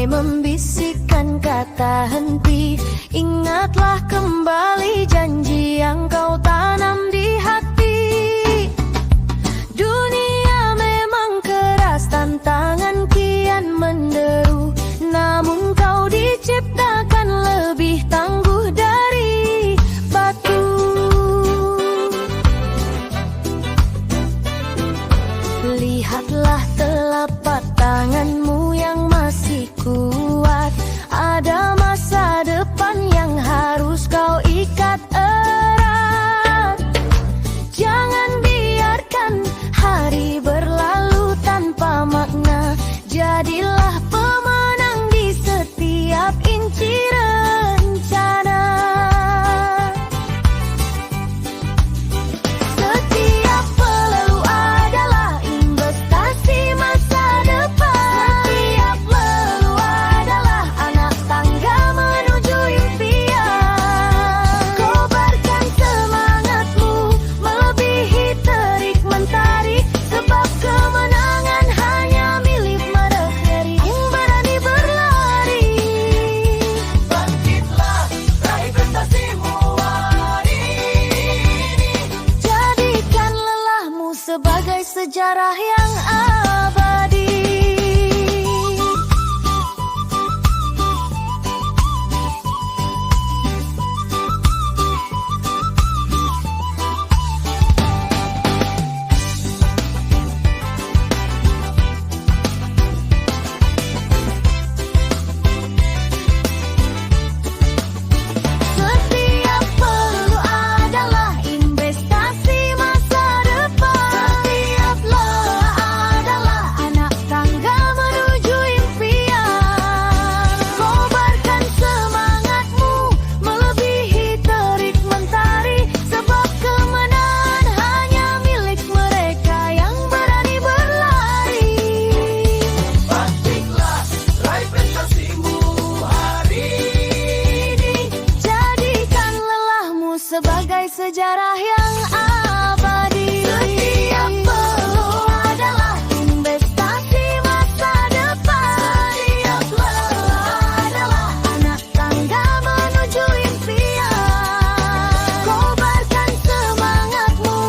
membisikkan kata henti. Ingatlah kembali janji yang kau tanam di hati. Dunia memang keras, tantangan kian menderu, namun kau diciptakan lebih tangguh dari batu. Lihatlah telapak tanganmu yang masih kuat. Ada masa depan yang harus kau ikat erat. Jangan biarkan hari berlalu tanpa makna. Jadilah pemenang di setiap inci rencana. Setiap pelelu adalah investasi masa depan. Setiap pelelu adalah anak tangga menuju impian. Kobarkan semangatmu melebihi terik mentari, sebab kemenangan hanya milik mereka yang berani berlari. Bangkitlah, raih prestasimu hari ini. Jadikan lelahmu sebagai sejarah yang abadi. Setiap peluru adalah investasi masa depan. Setiap lelah adalah anak tangga menuju impian. Kobarkan semangatmu melebihi terik mentari, sebab kemenangan hanya milik mereka yang berani berlari. Bangkitlah, raih prestasimu hari ini. Jadikan lelahmu sebagai sejarah yang abadi. Setiap peluru adalah investasi masa depan. Setiap lelah adalah anak tangga menuju impian. Kobarkan semangatmu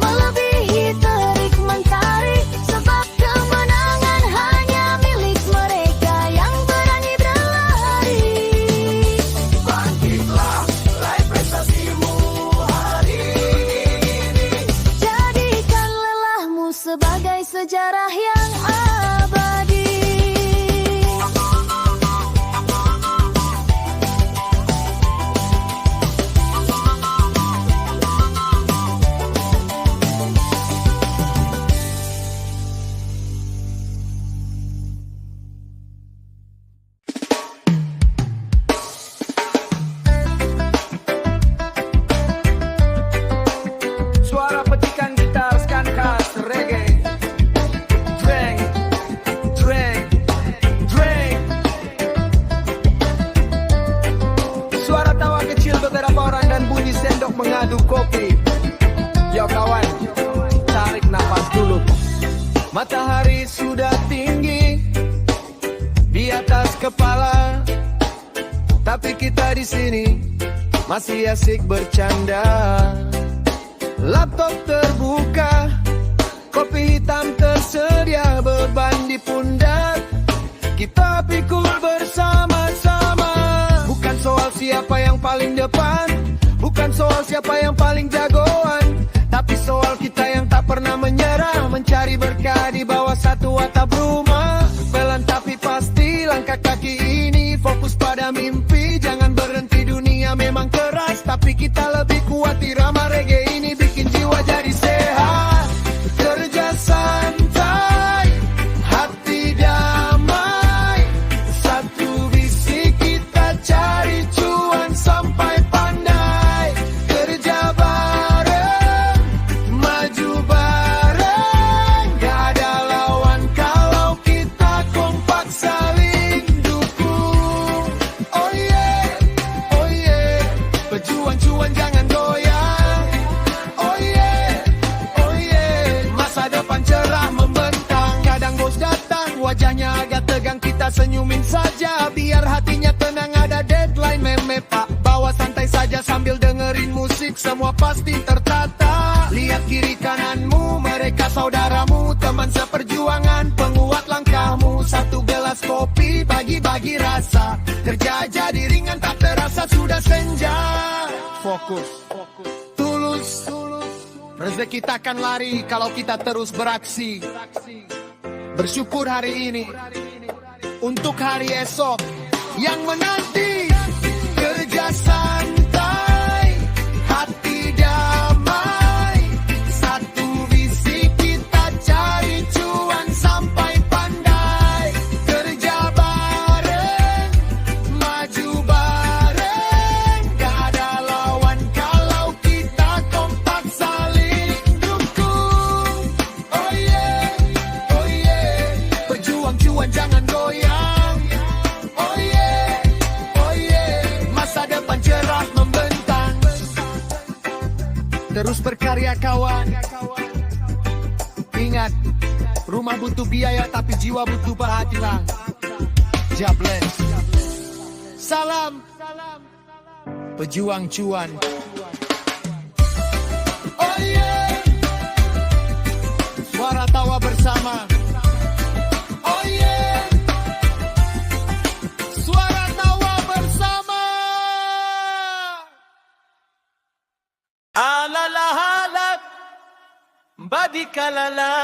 melebihi terik mentari, sebab kemenangan hanya milik mereka yang berani berlari. Bangkitlah, raih prestasimu hari ini. Jadikan lelahmu sebagai sejarah yang abadi. Suara petikan gitar skan khas reggae. Dreng, dreng, dreng. Suara tawa kecil beberapa orang dan bunyi sendok mengaduk kopi. Yo kawan, tarik nafas dulu. Matahari sudah tinggi di atas kepala, tapi kita di sini masih asik bercanda. Laptop terbuka, kopi hitam tersedia, beban di pundak kita pikul bersama-sama. Bukan soal siapa yang paling depan, bukan soal siapa yang paling jagoan, tapi soal kita yang tak pernah menyerah, mencari berkah di bawah satu atap rumah. Pelan tapi pasti langkah kaki ini fokus pada mimpi. Jangan berhenti, dunia memang keras, tapi kita lebih kuat. Irama reggae ini bikin jiwa jadi sehat. Kerja santai, hati damai, satu visi kita cari cuan sampai pandai. Kerja bareng, maju bareng, gak ada lawan kalau kita kompak saling dukung. Oh yeah, pejuang cuan jangan goyang. kita senyumin saja, biar hatinya tenang, ada deadline meme pak. Bawa santai saja sambil dengerin musik, semua pasti tertata. Lihat kiri kananmu, mereka saudaramu, teman seperjuangan, penguat langkahmu. Satu gelas kopi, bagi-bagi rasa, kerja jadi ringan, tak terasa sudah senja. Fokus, tulus, rezeki takkan lari kalau kita terus beraksi. Bersyukur hari ini untuk hari esok yang menanti. Kerja santai, hati damai, satu visi kita cari cuan sampai pandai. Kerja bareng, maju bareng, gak ada lawan kalau kita kompak saling dukung. Oh yeah, oh yeah, pejuang cuan jangan goyang. Oh yeah, oh yeah, masa depan cerah membentang. Terus berkarya kawan. Ingat, rumah butuh biaya tapi jiwa butuh bahagia. Jabless. Salam pejuang cuan. Oh yeah, suara tawa bersama. Oh yeah, suara tawa bersama. Alalahalak badikalala.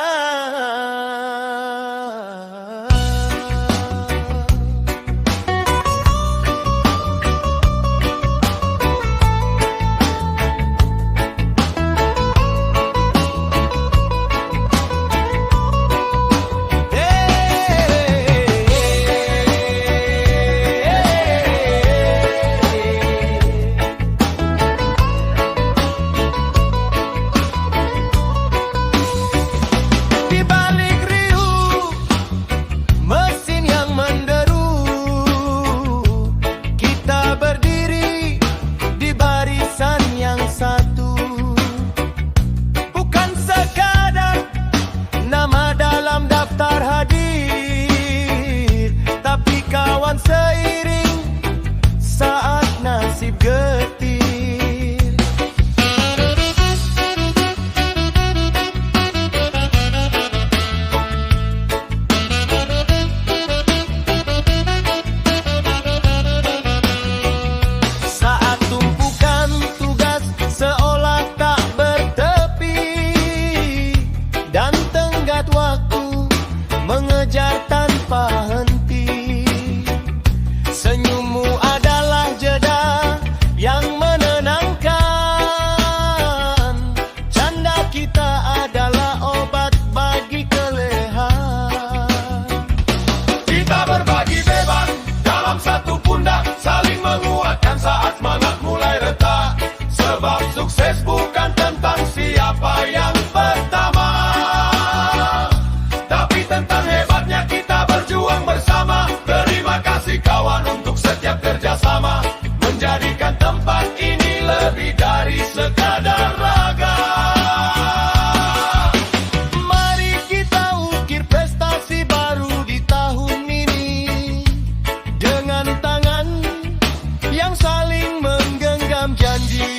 Seiring saat nasib getir, saat tumpukan tugas seolah tak bertepi, dan tenggat waktu mengejar tanpa henti. Senyummu adalah jeda yang menenangkan, canda kita adalah obat bagi kelehan. Kita berbagi beban dalam satu pundak, saling menguatkan saat semangat mulai retak. Sebab sukses bukan tentang siapa yang pertama, tapi tentang hebatnya kita berjuang bersama. Terima kasih kawan untuk setiap kerjasama, menjadikan tempat ini lebih dari sekadar raga. Mari kita ukir prestasi baru di tahun ini, dengan tangan yang saling menggenggam janji.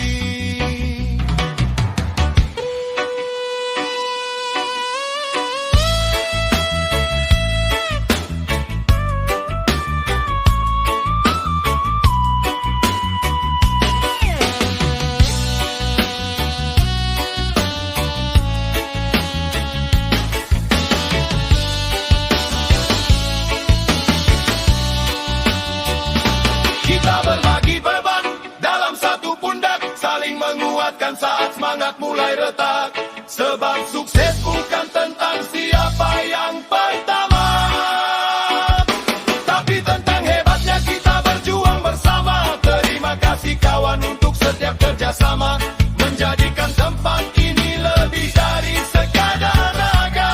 Kita berbagi beban dalam satu pundak, saling menguatkan saat semangat mulai retak. Sebab sukses bukan tentang siapa yang pertama, tapi tentang hebatnya kita berjuang bersama. Terima kasih kawan untuk setiap kerjasama, menjadikan tempat ini lebih dari sekadar raga.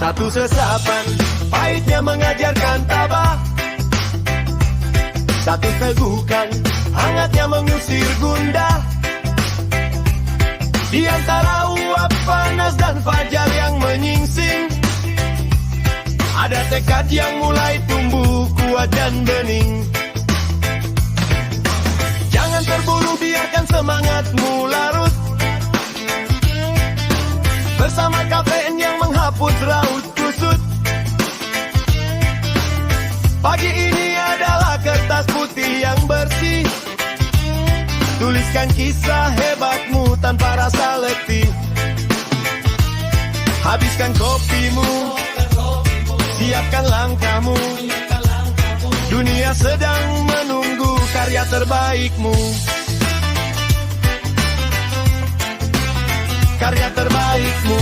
Satu sesapan, pahitnya mengajarkan tabah. Satu tegukan, hangatnya mengusir gundah. Di antara uap panas dan fajar yang menyingsing, ada tekad yang mulai tumbuh kuat dan bening. Jangan terburu, biarkan semangatmu larut bersama kafein yang menghapus raut kusut. Pagi ini adalah kertas putih yang bersih. Tuliskan kisah hebatmu tanpa rasa letih. Habiskan kopimu, siapkan langkahmu. Dunia sedang menunggu karya terbaikmu. Karya terbaikmu.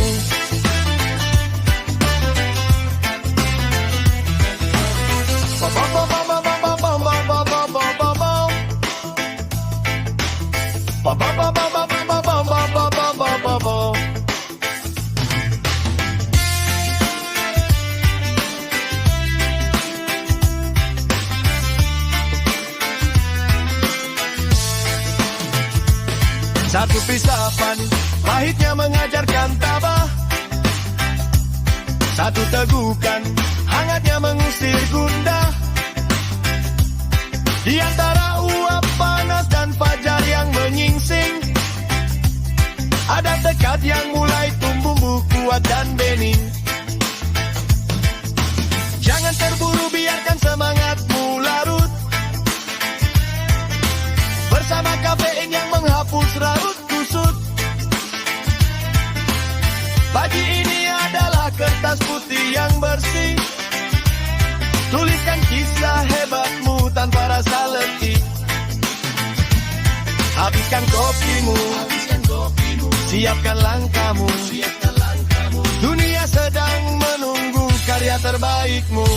Satu pisapan, pahitnya mengajarkan tabah. Satu tegukan, hangatnya mengusir gundah. Di antara uap panas dan fajar yang menyingsing, ada tekad yang mulai tumbuh kuat dan bening. Jangan terburu, biarkan semangatmu larut bersama kafein yang menghapus raut kusut. Pagi ini adalah kertas putih yang bersih. Tuliskan kisah hebatmu tanpa rasa letih. Habiskan kopimu, siapkan langkahmu. Dunia sedang menunggu karya terbaikmu.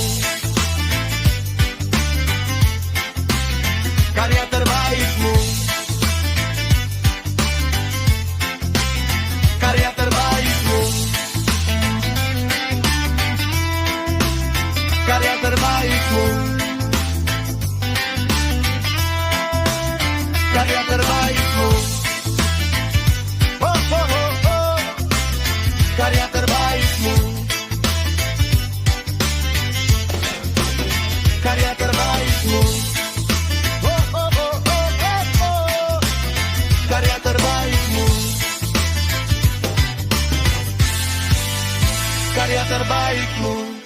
Karya terbaikmu. Karya terbaikmu. Karya terbaikmu. Karya terbaikmu. Oh, oh, oh, oh. Karya terbaikmu. Karya terbaikmu. Oh, oh, oh, oh, oh, oh. Karya terbaikmu. Karya terbaikmu.